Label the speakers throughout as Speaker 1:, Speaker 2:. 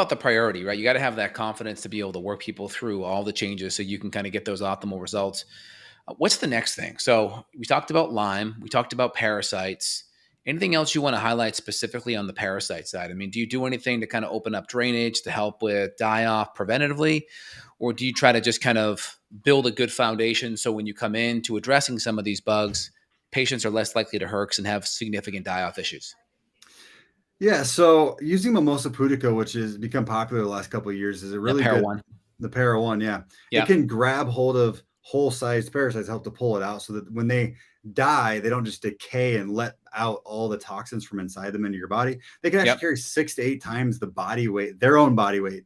Speaker 1: about the priority, right? You got to have that confidence to be able to work people through all the changes so you can kind of get those optimal results. What's the next thing? So we talked about Lyme, we talked about parasites. Anything else you want to highlight specifically on the parasite side? I mean, do you do anything to kind of open up drainage to help with die off preventatively? Or do you try to just kind of build a good foundation so when you come in to addressing some of these bugs, patients are less likely to herx and have significant die off issues?
Speaker 2: Yeah, so using Mimosa pudica, which has become popular the last couple of years, is a
Speaker 1: Yeah,
Speaker 2: really
Speaker 1: para
Speaker 2: good
Speaker 1: one.
Speaker 2: the para one, yeah. It
Speaker 1: Yeah.
Speaker 2: can grab hold of whole-sized parasites, help to pull it out so that when they die, they don't just decay and let out all the toxins from inside them into your body. They can actually
Speaker 1: Yep.
Speaker 2: carry 6 to 8 times the body weight, their own body weight.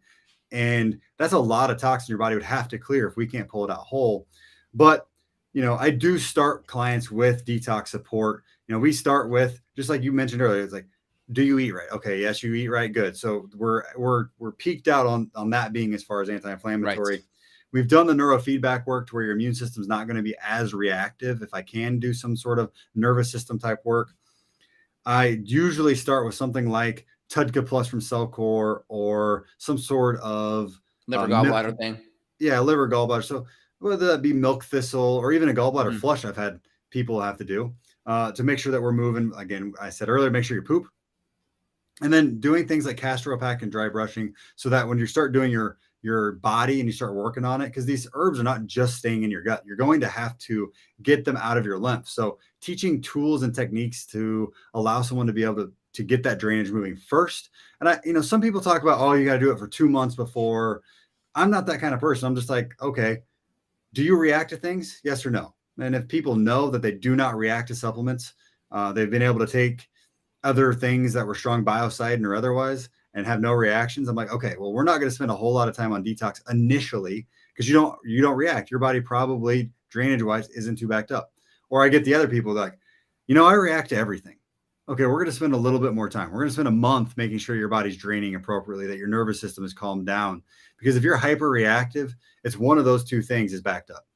Speaker 2: And that's a lot of toxin your body would have to clear if we can't pull it out whole. But, I do start clients with detox support. We start with, just like you mentioned earlier, it's like, do you eat right? Okay, yes, you eat right. Good. So we're peaked out on that being as far as
Speaker 1: Right.
Speaker 2: anti-inflammatory. We've done the neurofeedback work to where your immune system's not going to be as reactive. If I can do some sort of nervous system type work, I usually start with something like Tudka Plus from Cellcore or some sort of
Speaker 1: Liver
Speaker 2: milk,
Speaker 1: gallbladder thing.
Speaker 2: yeah, liver gallbladder. So whether that be milk thistle or even a gallbladder
Speaker 1: Mhm.
Speaker 2: flush, I've had people have to do to make sure that we're moving. Again, I said earlier, make sure you poop, and then doing things like castor oil pack and dry brushing, so that when you start doing your body and you start working on it, because these herbs are not just staying in your gut, you're going to have to get them out of your lymph. So teaching tools and techniques to allow someone to be able to get that drainage moving first. And some people talk about, oh, you got to do it for 2 months before. I'm not that kind of person. I'm just like, okay, do you react to things? Yes or no? And if people know that they do not react to supplements, they've been able to take other things that were strong biocidin or otherwise and have no reactions. I'm like, okay, well, we're not going to spend a whole lot of time on detox initially because you don't react. Your body probably drainage wise isn't too backed up. Or I get the other people like, I react to everything. Okay, we're going to spend a little bit more time. We're going to spend a month making sure your body's draining appropriately, that your nervous system is calmed down. Because if you're hyper reactive, it's one of those two things is backed up.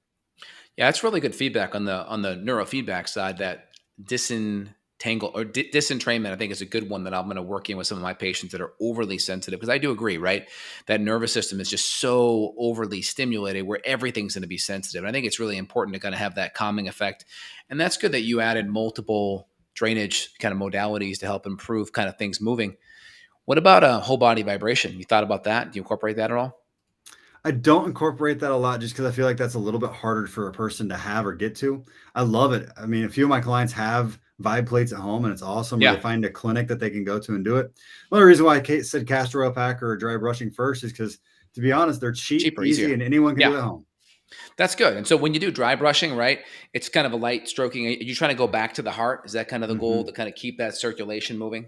Speaker 1: Yeah, that's really good feedback on the neurofeedback side. That disentangle or disentrainment, I think, is a good one that I'm going to work in with some of my patients that are overly sensitive. Because I do agree, right? That nervous system is just so overly stimulated where everything's going to be sensitive. And I think it's really important to kind of have that calming effect. And that's good that you added multiple drainage kind of modalities to help improve kind of things moving. What about a whole body vibration? You thought about that? Do you incorporate that at all?
Speaker 2: I don't incorporate that a lot just because I feel like that's a little bit harder for a person to have or get to. I love it. I mean, a few of my clients have vibe plates at home and it's awesome, or they
Speaker 1: Yeah,
Speaker 2: find a clinic that they can go to and do it. Another reason why I said castor oil pack or dry brushing first is because, to be honest, they're cheap,
Speaker 1: cheaper,
Speaker 2: easy,
Speaker 1: easier.
Speaker 2: and anyone can
Speaker 1: Yeah.
Speaker 2: do it at home.
Speaker 1: That's good. And so when you do dry brushing, right, it's kind of a light stroking. Are you trying to go back to the heart? Is that kind of the goal
Speaker 2: Mhm.
Speaker 1: to kind of keep that circulation moving?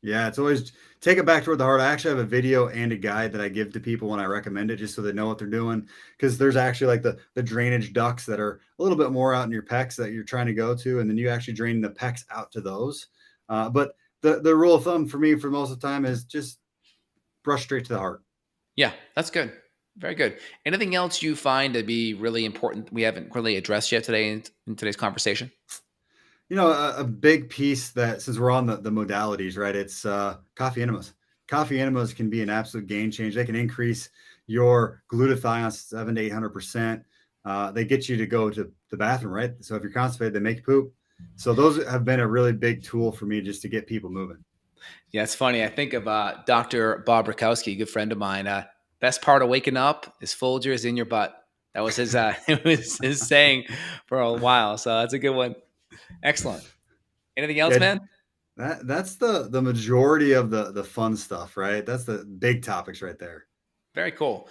Speaker 2: Yeah, it's always take it back toward the heart. I actually have a video and a guide that I give to people when I recommend it, just so they know what they're doing. Because there's actually like the drainage ducts that are a little bit more out in your pecs that you're trying to go to, and then you actually drain the pecs out to those. But the rule of thumb for me for most of the time is just brush straight to the heart.
Speaker 1: Yeah, that's good. Very good. Anything else you find to be really important we haven't really addressed yet today in today's conversation?
Speaker 2: A big piece that, since we're on the modalities, right? It's coffee enemas. Coffee enemas can be an absolute game change. They can increase your glutathione 700 to 800%. They get you to go to the bathroom, right? So if you're constipated, they make you poop. So those have been a really big tool for me just to get people moving.
Speaker 1: Yeah, it's funny. I think of Dr. Bob Rakowski, a good friend of mine. Best part of waking up is Folgers in your butt. That was his it was his saying for a while. So that's a good one. Excellent. Anything else,
Speaker 2: Yeah,
Speaker 1: man?
Speaker 2: that's the majority of the fun stuff, right? That's the big topics right there.
Speaker 1: Very cool.